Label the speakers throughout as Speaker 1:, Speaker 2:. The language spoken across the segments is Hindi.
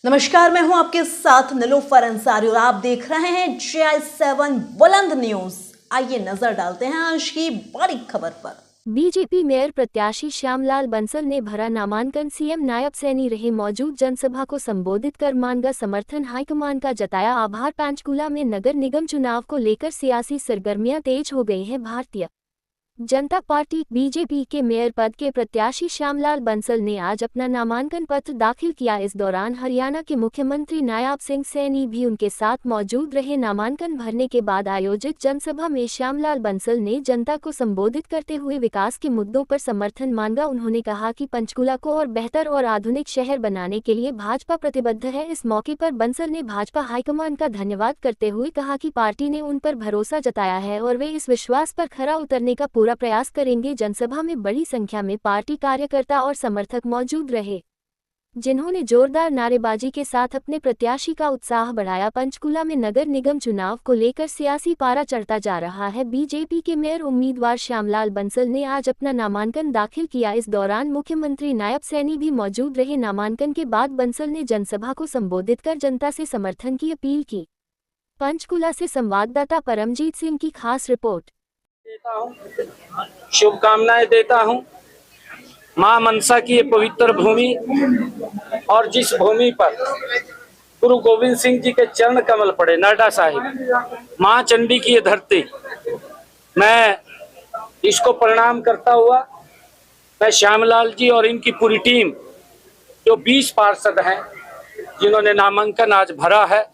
Speaker 1: नमस्कार, मैं हूं आपके साथ नीलोफर अंसारी और आप देख रहे हैं J7 बुलंद न्यूज। आइए नजर डालते हैं आज की बड़ी खबर पर।
Speaker 2: बीजेपी मेयर प्रत्याशी श्यामलाल बंसल ने भरा नामांकन। सीएम नायब सैनी रहे मौजूद। जनसभा को संबोधित कर मांगा समर्थन, हाईकमान का जताया आभार। पंचकूला में नगर निगम चुनाव को लेकर सियासी सरगर्मियां तेज हो गई हैं। भारतीय जनता पार्टी बीजेपी के मेयर पद के प्रत्याशी श्यामलाल बंसल ने आज अपना नामांकन पत्र दाखिल किया। इस दौरान हरियाणा के मुख्यमंत्री नायब सिंह सैनी भी उनके साथ मौजूद रहे। नामांकन भरने के बाद आयोजित जनसभा में श्यामलाल बंसल ने जनता को संबोधित करते हुए विकास के मुद्दों पर समर्थन मांगा। उन्होंने कहा कि पंचकूला को और बेहतर और आधुनिक शहर बनाने के लिए भाजपा प्रतिबद्ध है। इस मौके पर बंसल ने भाजपा हाईकमान का धन्यवाद करते हुए कहा कि पार्टी ने उन पर भरोसा जताया है और वे इस विश्वास पर खरा उतरने का पूरा प्रयास करेंगे। जनसभा में बड़ी संख्या में पार्टी कार्यकर्ता और समर्थक मौजूद रहे, जिन्होंने जोरदार नारेबाजी के साथ अपने प्रत्याशी का उत्साह बढ़ाया। पंचकूला में नगर निगम चुनाव को लेकर सियासी पारा चढ़ता जा रहा है। बीजेपी के मेयर उम्मीदवार श्यामलाल बंसल ने आज अपना नामांकन दाखिल किया। इस दौरान मुख्यमंत्री नायब सैनी भी मौजूद रहे। नामांकन के बाद बंसल ने जनसभा को संबोधित कर जनता से समर्थन की अपील की। पंचकूला से संवाददाता परमजीत सिंह की खास रिपोर्ट।
Speaker 3: देता हूं, शुभकामनाएं देता हूं। मां मनसा की ये पवित्र भूमि और जिस भूमि पर गुरु गोविंद सिंह जी के चरण कमल पड़े, नरडा साहिब, मां चंडी की ये धरती, मैं इसको प्रणाम करता हुआ मैं श्यामलाल जी और इनकी पूरी टीम, जो 20 पार्षद हैं जिन्होंने नामांकन आज भरा है,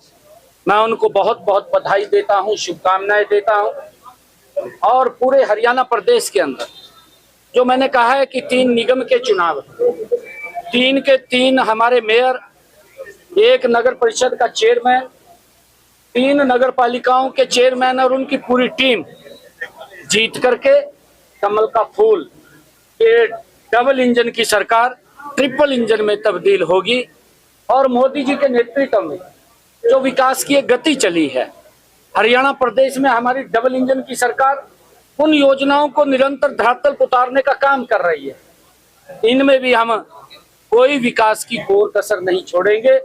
Speaker 3: मैं उनको बहुत बहुत बधाई देता हूं, शुभकामनाएं देता हूं। और पूरे हरियाणा प्रदेश के अंदर जो मैंने कहा है कि 3 निगम के चुनाव, 3 के 3 हमारे मेयर, 1 नगर परिषद का चेयरमैन, 3 नगर पालिकाओं के चेयरमैन और उनकी पूरी टीम जीत करके कमल का फूल, ये डबल इंजन की सरकार ट्रिपल इंजन में तब्दील होगी। और मोदी जी के नेतृत्व में जो विकास की गति चली है हरियाणा प्रदेश में, हमारी डबल इंजन की सरकार उन योजनाओं को निरंतर धरातल पर उतारने का काम कर रही है। इनमें भी हम कोई विकास की कोर कसर नहीं छोड़ेंगे।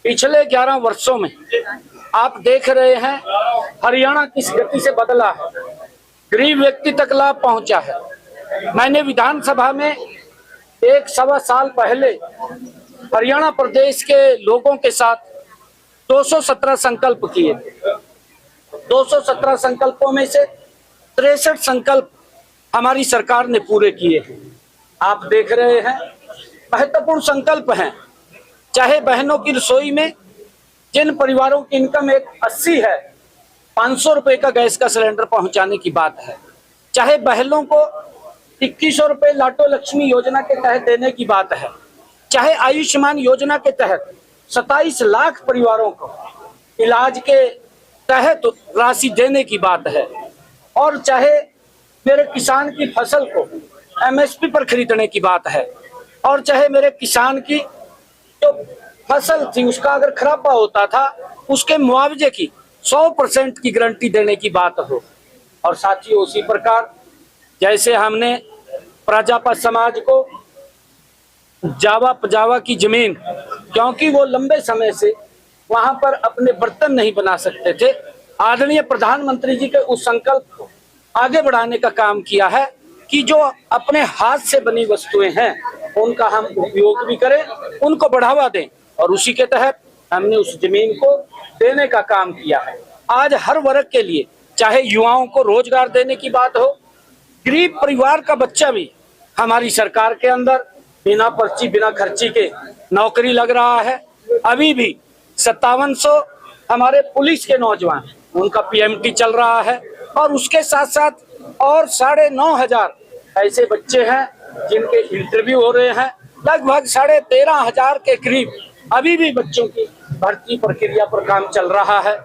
Speaker 3: पिछले 11 वर्षों में आप देख रहे हैं हरियाणा किस गति से बदला है, गरीब व्यक्ति तक लाभ पहुंचा है। मैंने विधानसभा में 1 सवा साल पहले हरियाणा प्रदेश के लोगों के साथ 217 संकल्प किए थे। 217 संकल्पों में से 63 संकल्प हमारी सरकार ने पूरे किए हैं। आप देख रहे हैं महत्वपूर्ण संकल्प हैं, चाहे बहनों की रसोई में जिन परिवारों की इनकम 80 है, 500 रुपए का गैस का सिलेंडर पहुंचाने की बात है, चाहे बहनों को 2100 रुपए लाटो लक्ष्मी योजना के तहत देने की बात है, चाहे आयुष्मान योजना के तहत 27 लाख परिवारों को इलाज के तहत राशि देने की बात है, और चाहे मेरे किसान की फसल को एमएसपी पर खरीदने की बात है, और चाहे मेरे किसान की जो फसल थी उसका अगर खराबा होता था उसके मुआवजे की 100% की गारंटी देने की बात हो। और साथियों, उसी प्रकार जैसे हमने प्रजापत समाज को जावा पजावा की जमीन, क्योंकि वो लंबे समय से वहां पर अपने बर्तन नहीं बना सकते थे, आदरणीय प्रधानमंत्री जी के उस संकल्प को आगे बढ़ाने का काम किया है कि जो अपने हाथ से बनी वस्तुएं हैं उनका हम उपयोग भी करें, उनको बढ़ावा दें, और उसी के तहत हमने उस जमीन को देने का काम किया है। आज हर वर्ग के लिए, चाहे युवाओं को रोजगार देने की बात हो, गरीब परिवार का बच्चा भी हमारी सरकार के अंदर बिना पर्ची बिना खर्ची के नौकरी लग रहा है। अभी भी 5700 हमारे पुलिस के नौजवान, उनका पीएमटी चल रहा है, और उसके साथ साथ और 9,500 ऐसे बच्चे हैं जिनके इंटरव्यू हो रहे हैं। लगभग 13,500 के करीब अभी भी बच्चों की भर्ती प्रक्रिया पर काम चल रहा है।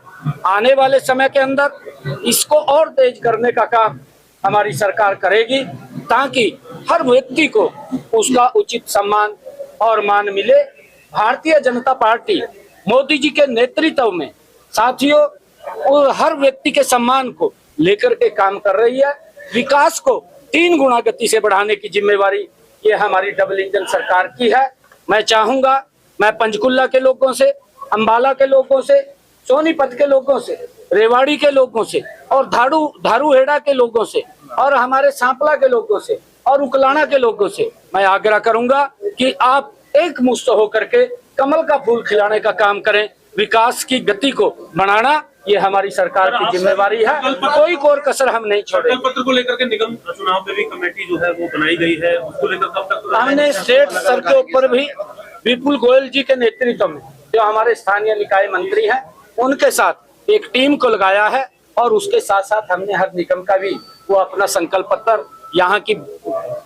Speaker 3: आने वाले समय के अंदर इसको और तेज करने का काम हमारी सरकार करेगी, ताकि हर व्यक्ति को उसका उचित सम्मान और मान मिले। भारतीय जनता पार्टी मोदी जी के नेतृत्व में साथियों हर व्यक्ति के सम्मान को लेकर के काम कर रही है। विकास को 3 गुना गति से बढ़ाने की जिम्मेवारी ये हमारी डबल इंजन सरकार की है। मैं चाहूंगा मैं पंचकुला के लोगों से, अंबाला के लोगों से, सोनीपत के लोगों से, रेवाड़ी के लोगों से और धारूहेड़ा के लोगों से और हमारे सांपला के लोगों से और उकलाना के लोगों से मैं आग्रह करूंगा कि आप एक मुश्त होकर के कमल का फूल खिलाने का काम करें। विकास की गति को बढ़ाना ये हमारी सरकार की जिम्मेवारी है, कोई कोर कसर हम नहीं छोड़ेंगे।
Speaker 4: पत्र को लेकर के निगम चुनाव में भी कमेटी जो है वो बनाई गई है, उसको लेकर कब तक
Speaker 3: हमने स्टेट स्तर के ऊपर भी विपुल गोयल जी के नेतृत्व में जो हमारे स्थानीय निकाय मंत्री हैं उनके साथ एक टीम को लगाया है और उसके साथ साथ हमने हर निगम का भी वो अपना संकल्प पत्र यहाँ की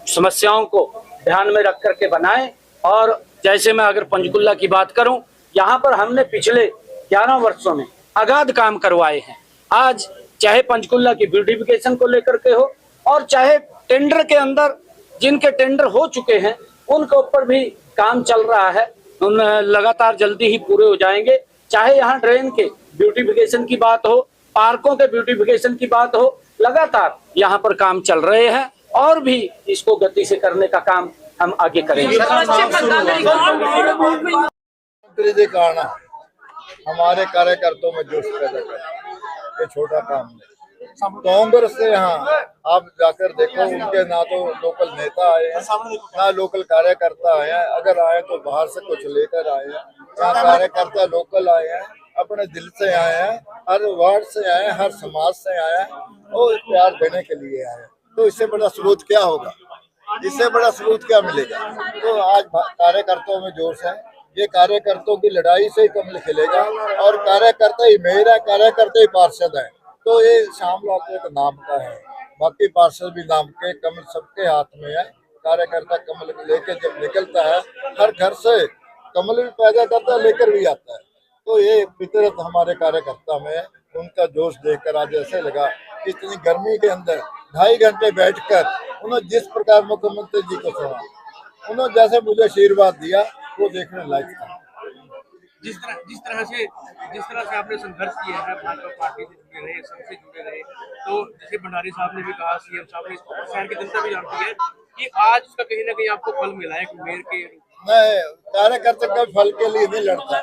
Speaker 3: समस्याओं को ध्यान में रख करके बनाए। और जैसे मैं अगर पंचकुला की बात करूं, यहाँ पर हमने पिछले 11 वर्षों में अगाध काम करवाए हैं। आज चाहे पंचकुला की ब्यूटिफिकेशन को लेकर के हो और चाहे टेंडर के अंदर जिनके टेंडर हो चुके हैं उनके ऊपर भी काम चल रहा है, उन लगातार जल्दी ही पूरे हो जाएंगे। चाहे यहाँ ड्रेन के ब्यूटिफिकेशन की बात हो, पार्कों के ब्यूटिफिकेशन की बात हो, लगातार यहाँ पर काम चल रहे हैं और भी इसको गति से करने का काम हम आगे करेंगे।
Speaker 5: मंत्री जी का आना हमारे कार्यकर्ताओं में जोश पैदा कर, ये छोटा काम नहीं। कांग्रेस से यहाँ आप जाकर देखो, उनके ना तो लोकल नेता आए हैं ना लोकल कार्यकर्ता आए हैं, अगर आए तो बाहर से कुछ लेकर आए हैं। यहाँ कार्यकर्ता लोकल आए हैं, अपने दिल से आए हैं, हर वार्ड से आए हैं, हर समाज से आए हैं और प्यार देने के लिए आए हैं। तो इससे बड़ा सबूत क्या होगा, इससे बड़ा सबूत क्या मिलेगा। तो आज कार्यकर्ताओं में जोश है, ये कार्यकर्ताओं की लड़ाई से ही कमल खिलेगा और कार्यकर्ता ही मेरा, कार्यकर्ता ही पार्षद है। तो ये श्यामलाल तो एक नाम का है, बाकी पार्षद भी नाम के, कमल सबके हाथ में है। कार्यकर्ता कमल लेके जब निकलता है, हर घर से कमल भी पैदा करता है, लेकर भी आता है। तो ये फितरत हमारे कार्यकर्ता में है। उनका जोश देखकर आज ऐसे लगा कि इतनी गर्मी के अंदर 2.5 घंटे बैठकर उन्होंने जिस प्रकार मुख्यमंत्री जी को सुना, उन्होंने जैसे मुझे आशीर्वाद दिया, वो देखने लायक था।
Speaker 4: जिस तरह से आपने संघर्ष किया है, भाजपा पार्टी से जुड़े रहे, सबसे जुड़े रहे, तो जैसे भंडारी साहब ने भी कहा, सीएम साहब ने, शहर की जनता भी जानती है कि आज उसका कहीं ना कहीं आपको फल मिला है एक मेयर के।
Speaker 5: मैं कार्यकर्ता का फल के लिए नहीं लड़ता,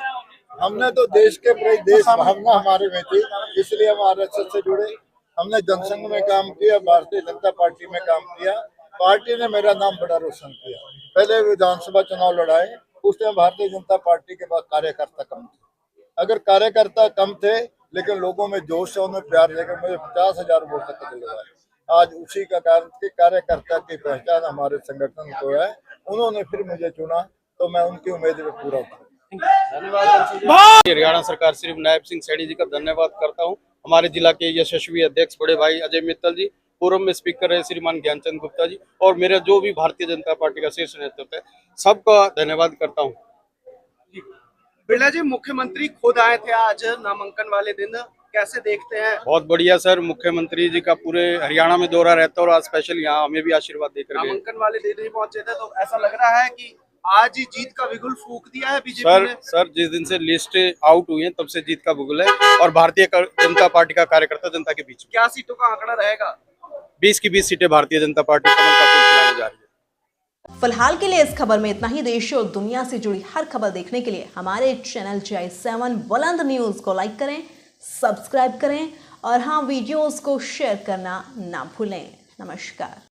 Speaker 5: हमने तो देश के प्रति देश भावना हमारे में थी, इसलिए हम आरएसएस से जुड़े। हमने जनसंघ में काम किया, भारतीय जनता पार्टी में काम किया, पार्टी ने मेरा नाम बड़ा रोशन किया। पहले विधानसभा चुनाव लड़ाए, उस टाइम भारतीय जनता पार्टी के पास कार्यकर्ता कम थे। अगर कार्यकर्ता कम थे लेकिन लोगों में जोश है, उन्हें प्यार लेकर मुझे 50,000 वोट तक दिलवाए। आज उसी का कारण कि कार्यकर्ता की पहचान हमारे संगठन को है, उन्होंने फिर मुझे चुना तो मैं उनकी उम्मीद में पूरा उतरा।
Speaker 6: हरियाणा सरकार श्री नायब सिंह सैनी जी का धन्यवाद करता हूं। हमारे जिला के यशस्वी अध्यक्ष बड़े भाई अजय मित्तल जी, पूर्व में स्पीकर रहे श्रीमान ज्ञानचंद गुप्ता जी और मेरा जो भी भारतीय जनता पार्टी का शीर्ष नेतृत्व है, सबका धन्यवाद करता हूं।
Speaker 7: बिरला जी, मुख्यमंत्री खुद आए थे आज नामांकन वाले दिन, कैसे देखते हैं?
Speaker 6: बहुत बढ़िया सर, मुख्यमंत्री जी का पूरे हरियाणा में दौरा रहता है और आज स्पेशल यहाँ हमें भी आशीर्वाद देकर गए।
Speaker 7: नामांकन वाले दिन ही पहुंचे थे, तो ऐसा लग रहा है कि आज ही जीत का बिगुल फूंक दिया है बीजेपी ने।
Speaker 6: सर जिस दिन से लिस्ट आउट हुई है तब से जीत का बिगुल है और भारतीय जनता पार्टी का कार्यकर्ता जनता के बीच।
Speaker 7: क्या सीटों का आंकड़ा रहेगा?
Speaker 6: 20 की 20 सीटें भारतीय जनता पार्टी कमल का फूल खिलाने जा रही है।
Speaker 1: फिलहाल के लिए इस खबर में इतना ही। देश और दुनिया से जुड़ी हर खबर देखने के लिए हमारे चैनल GI7 बुलंद न्यूज को लाइक करें, सब्सक्राइब करें और हाँ, वीडियोस को शेयर करना ना भूलें। नमस्कार।